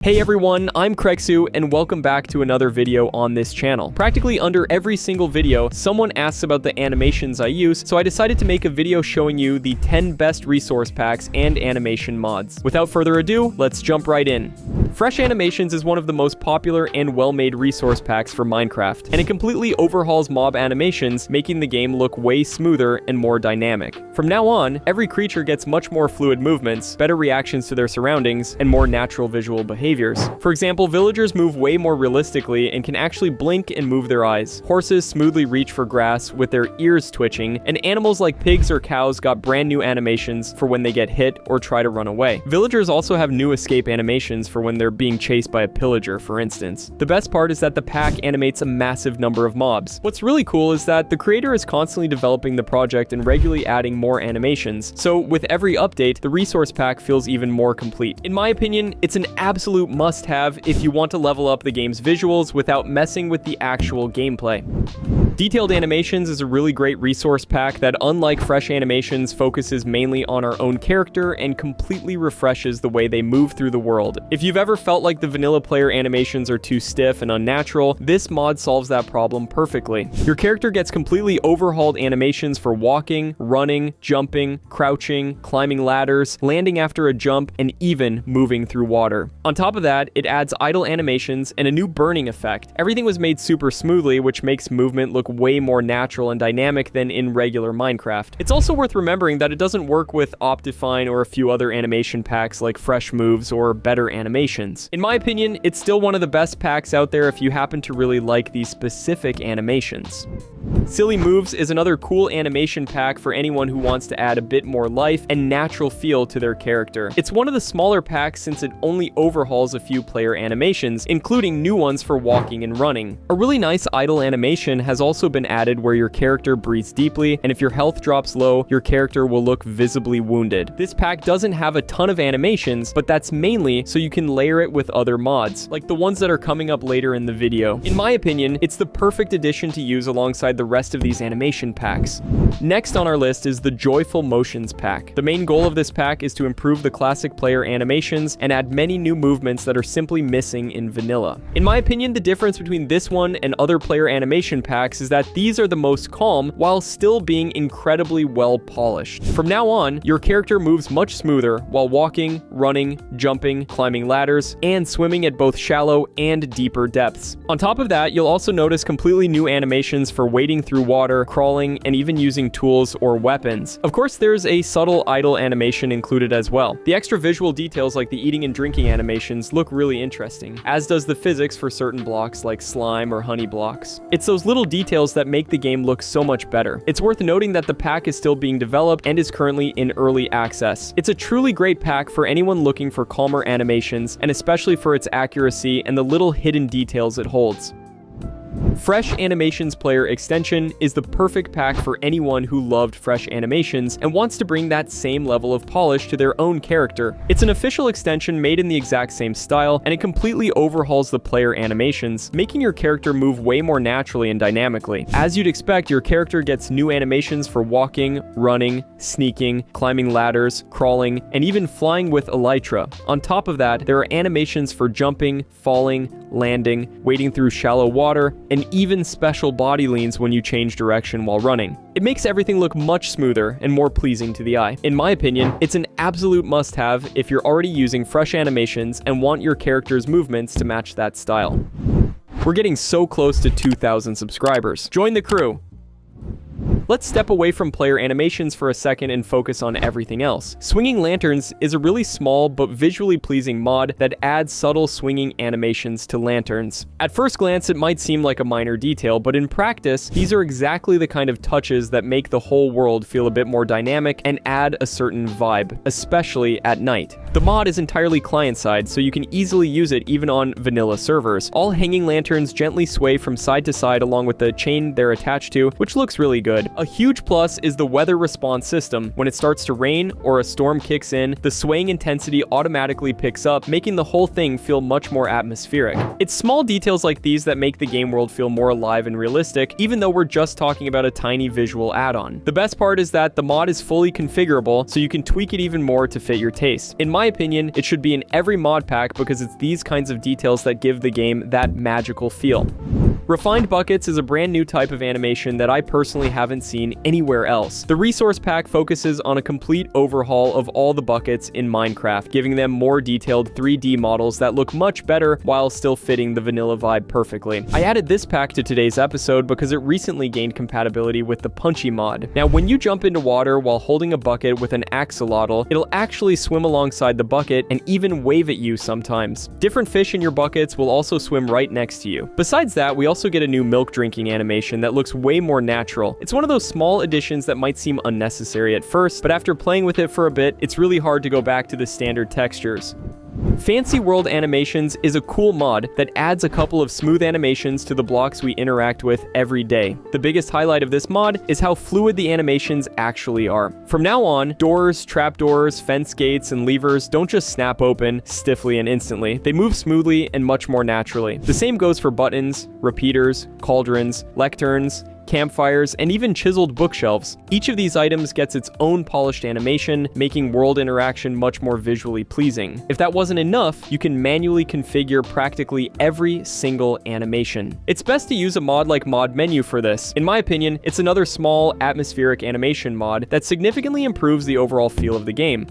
Hey everyone, I'm Krexu, and welcome back to another video on this channel. Practically under every single video, someone asks about the animations I use, so I decided to make a video showing you the 10 best resource packs and animation mods. Without further ado, let's jump right in. Fresh Animations is one of the most popular and well-made resource packs for Minecraft, and it completely overhauls mob animations, making the game look way smoother and more dynamic. From now on, every creature gets much more fluid movements, better reactions to their surroundings, and more natural visual behaviors. For example, villagers move way more realistically and can actually blink and move their eyes. Horses smoothly reach for grass with their ears twitching, and animals like pigs or cows got brand new animations for when they get hit or try to run away. Villagers also have new escape animations for when they're being chased by a pillager, for instance. The best part is that the pack animates a massive number of mobs. What's really cool is that the creator is constantly developing the project and regularly adding more animations, so with every update, the resource pack feels even more complete. In my opinion, it's an absolute must-have if you want to level up the game's visuals without messing with the actual gameplay. Detailed Animations is a really great resource pack that, unlike Fresh Animations, focuses mainly on our own character and completely refreshes the way they move through the world. If you've ever felt like the vanilla player animations are too stiff and unnatural, this mod solves that problem perfectly. Your character gets completely overhauled animations for walking, running, jumping, crouching, climbing ladders, landing after a jump, and even moving through water. On top of that, it adds idle animations and a new burning effect. Everything was made super smoothly, which makes movement look way more natural and dynamic than in regular Minecraft. It's also worth remembering that it doesn't work with Optifine or a few other animation packs like Fresh Moves or Better Animations. In my opinion, it's still one of the best packs out there if you happen to really like these specific animations. Silly Moves is another cool animation pack for anyone who wants to add a bit more life and natural feel to their character. It's one of the smaller packs since it only overhauls a few player animations, including new ones for walking and running. A really nice idle animation has also been added where your character breathes deeply, and if your health drops low, your character will look visibly wounded. This pack doesn't have a ton of animations, but that's mainly so you can layer it with other mods, like the ones that are coming up later in the video. In my opinion, it's the perfect addition to use alongside the rest of these animation packs. Next on our list is the Joyful Motions pack. The main goal of this pack is to improve the classic player animations and add many new movements that are simply missing in vanilla. In my opinion, the difference between this one and other player animation packs is that these are the most calm while still being incredibly well polished. From now on, your character moves much smoother while walking, running, jumping, climbing ladders, and swimming at both shallow and deeper depths. On top of that, you'll also notice completely new animations for wading through water, crawling, and even using tools or weapons. Of course, there's a subtle idle animation included as well. The extra visual details like the eating and drinking animations look really interesting, as does the physics for certain blocks like slime or honey blocks. It's those little details that make the game look so much better. It's worth noting that the pack is still being developed and is currently in early access. It's a truly great pack for anyone looking for calmer animations, and especially for its accuracy and the little hidden details it holds. Fresh Animations Player Extension is the perfect pack for anyone who loved Fresh Animations and wants to bring that same level of polish to their own character. It's an official extension made in the exact same style, and it completely overhauls the player animations, making your character move way more naturally and dynamically. As you'd expect, your character gets new animations for walking, running, sneaking, climbing ladders, crawling, and even flying with elytra. On top of that, there are animations for jumping, falling, landing, wading through shallow water, and even special body leans when you change direction while running. It makes everything look much smoother and more pleasing to the eye. In my opinion, it's an absolute must-have if you're already using Fresh Animations and want your character's movements to match that style. We're getting so close to 2,000 subscribers. Join the crew! Let's step away from player animations for a second and focus on everything else. Swinging Lanterns is a really small but visually pleasing mod that adds subtle swinging animations to lanterns. At first glance, it might seem like a minor detail, but in practice, these are exactly the kind of touches that make the whole world feel a bit more dynamic and add a certain vibe, especially at night. The mod is entirely client-side, so you can easily use it even on vanilla servers. All hanging lanterns gently sway from side to side along with the chain they're attached to, which looks really good. A huge plus is the weather response system. When it starts to rain or a storm kicks in, the swaying intensity automatically picks up, making the whole thing feel much more atmospheric. It's small details like these that make the game world feel more alive and realistic, even though we're just talking about a tiny visual add-on. The best part is that the mod is fully configurable, so you can tweak it even more to fit your taste. In my opinion, it should be in every mod pack because it's these kinds of details that give the game that magical feel. Refined buckets is a brand new type of animation that I personally haven't seen anywhere else. The resource pack focuses on a complete overhaul of all the buckets in Minecraft, giving them more detailed 3D models that look much better while still fitting the vanilla vibe perfectly. I added this pack to today's episode because it recently gained compatibility with the Punchy mod. Now, when you jump into water while holding a bucket with an axolotl, it'll actually swim alongside the bucket and even wave at you sometimes. Different fish in your buckets will also swim right next to you. Besides that, we also get a new milk drinking animation that looks way more natural. It's one of those small additions that might seem unnecessary at first, but after playing with it for a bit, it's really hard to go back to the standard textures. Fancy World Animations is a cool mod that adds a couple of smooth animations to the blocks we interact with every day. The biggest highlight of this mod is how fluid the animations actually are. From now on, doors, trapdoors, fence gates, and levers don't just snap open stiffly and instantly. They move smoothly and much more naturally. The same goes for buttons, repeaters, cauldrons, lecterns, campfires, and even chiseled bookshelves. Each of these items gets its own polished animation, making world interaction much more visually pleasing. If that wasn't enough, you can manually configure practically every single animation. It's best to use a mod like Mod Menu for this. In my opinion, it's another small, atmospheric animation mod that significantly improves the overall feel of the game.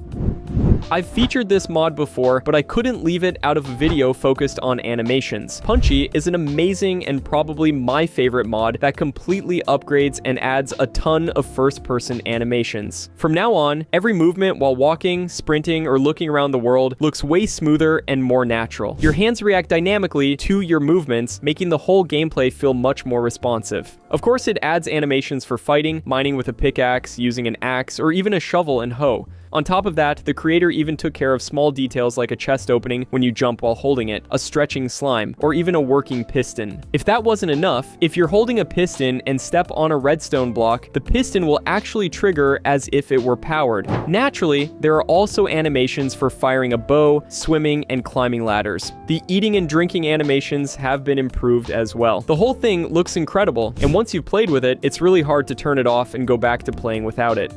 I've featured this mod before, but I couldn't leave it out of a video focused on animations. Punchy is an amazing and probably my favorite mod that completely upgrades and adds a ton of first-person animations. From now on, every movement while walking, sprinting, or looking around the world looks way smoother and more natural. Your hands react dynamically to your movements, making the whole gameplay feel much more responsive. Of course, it adds animations for fighting, mining with a pickaxe, using an axe, or even a shovel and hoe. On top of that, the creator even took care of small details like a chest opening when you jump while holding it, a stretching slime, or even a working piston. If that wasn't enough, if you're holding a piston and step on a redstone block, the piston will actually trigger as if it were powered. Naturally, there are also animations for firing a bow, swimming, and climbing ladders. The eating and drinking animations have been improved as well. The whole thing looks incredible, and once you've played with it, it's really hard to turn it off and go back to playing without it.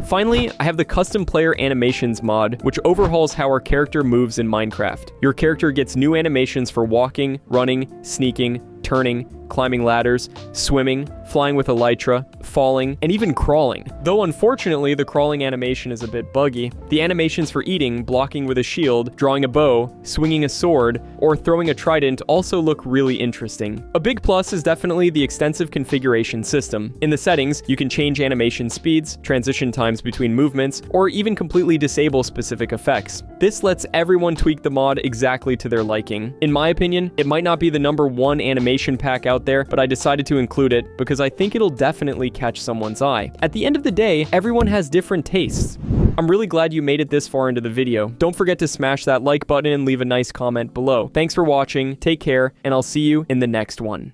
Finally, I have the Custom Player Animations mod, which overhauls how our character moves in Minecraft. Your character gets new animations for walking, running, sneaking, turning, climbing ladders, swimming, flying with elytra, falling, and even crawling. Though unfortunately, the crawling animation is a bit buggy, the animations for eating, blocking with a shield, drawing a bow, swinging a sword, or throwing a trident also look really interesting. A big plus is definitely the extensive configuration system. In the settings, you can change animation speeds, transition times between movements, or even completely disable specific effects. This lets everyone tweak the mod exactly to their liking. In my opinion, it might not be the #1 animation pack out there, but I decided to include it because I think it'll definitely catch someone's eye. At the end of the day, everyone has different tastes. I'm really glad you made it this far into the video. Don't forget to smash that like button and leave a nice comment below. Thanks for watching, take care, and I'll see you in the next one.